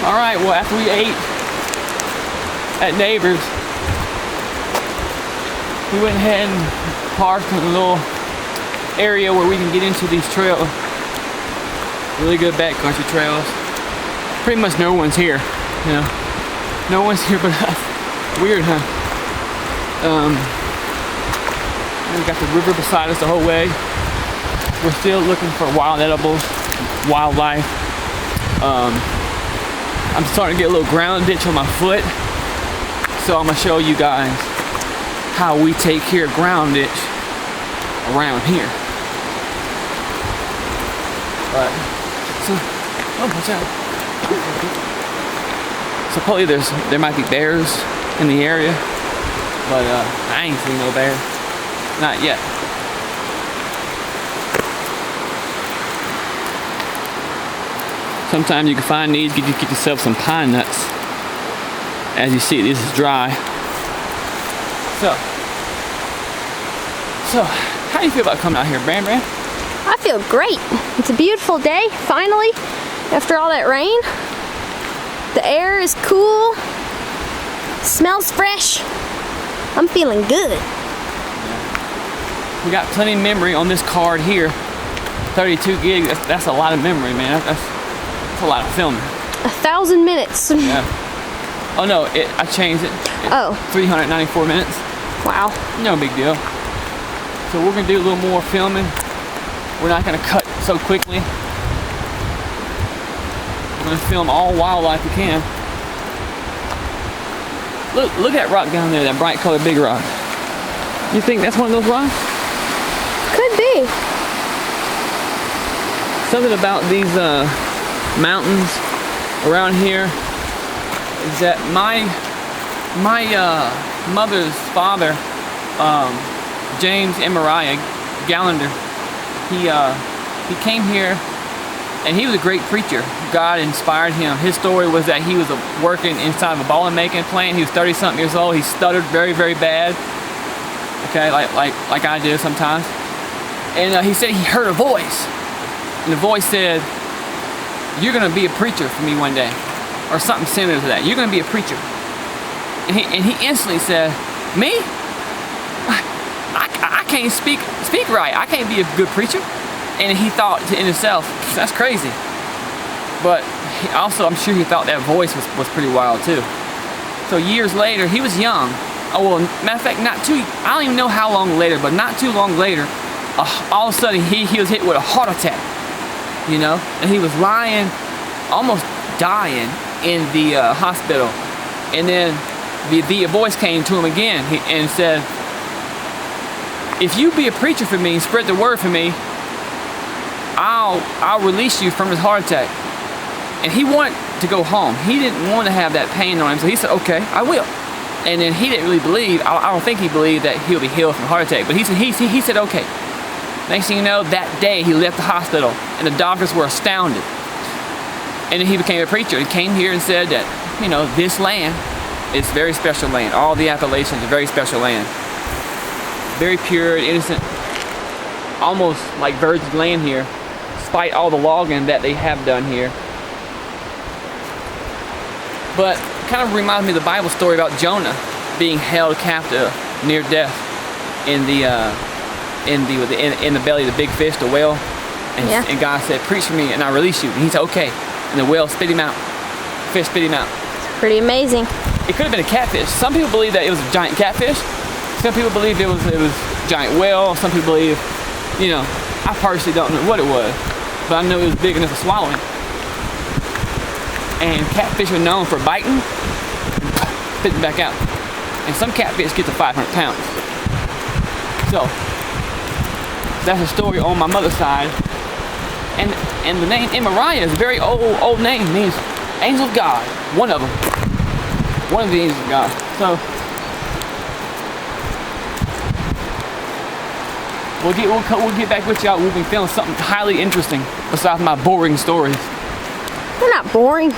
All right, well, after we ate at Neighbors, we went ahead and parked in a little area where we can get into these trails. Really good backcountry trails. Pretty much no one's here, you know. No one's here but us. Weird, huh? We got the river beside us the whole way. We're still looking for wild edibles, wildlife. I'm starting to get a little ground ditch on my foot, so I'm gonna show you guys how we take care of ground ditch around here. But so, oh, watch out! Supposedly there might be bears in the area, but I ain't seen no bear, not yet. Sometimes you can find these, get yourself some pine nuts. As you see, this is dry. So, how do you feel about coming out here, Bran? I feel great. It's a beautiful day, finally, after all that rain. The air is cool, smells fresh. I'm feeling good. We got plenty of memory on this card here. 32 gig, that's a lot of memory, man. That's a lot of filming. 1,000 minutes. Yeah. Oh no, I changed it. Oh. 394 minutes. Wow. No big deal. So we're gonna do a little more filming. We're not gonna cut so quickly. We're gonna film all wildlife we can. Look at that rock down there, that bright colored big rock. You think that's one of those rocks? Could be. Something about these mountains around here is that my mother's father, James and Mariah Gallender, he came here and he was a great preacher. God inspired him. His story was that he was working inside of a ball and making plant. He was 30-something years old. He stuttered very, very bad. Okay, like I do sometimes. And he said he heard a voice, and the voice said, "You're gonna be a preacher for me one day," or something similar to that. You're gonna be a preacher. And he instantly said, "Me? I can't speak right. I can't be a good preacher." And he thought to himself, "That's crazy." But I'm sure he thought that voice was pretty wild too. So years later, he was young. Oh well, matter of fact, I don't even know how long later, but not too long later, all of a sudden he was hit with a heart attack. You know, and he was lying, almost dying in the hospital. And then the voice came to him again and said, "If you be a preacher for me and spread the word for me, I'll release you from this heart attack." And he wanted to go home. He didn't want to have that pain on him, so he said, "Okay, I will." And then he didn't really believe. I don't think he believed that he'll be healed from a heart attack. But he said, "Okay." Next thing you know, that day he left the hospital, and the doctors were astounded. And then he became a preacher. He came here and said that, you know, this land is very special land. All the Appalachians are very special land. Very pure, innocent, almost like virgin land here, despite all the logging that they have done here. But it kind of reminds me of the Bible story about Jonah being held captive near death in the belly of the big fish, the whale. And God said, "Preach for me and I release you." And he said, "Okay." And the whale spit him out. Fish spit him out. It's pretty amazing. It could have been a catfish. Some people believe that it was a giant catfish. Some people believe it was a giant whale. Some people believe, you know, I personally don't know what it was, but I know it was big enough to swallow him. And catfish are known for biting, spitting back out. And some catfish get to 500 pounds. So that's a story on my mother's side. And the name Mariah is a very old name. It means angel of God. One of them. One of the angels of God. So we'll get back with y'all. We'll be feeling something highly interesting besides my boring stories. They're not boring.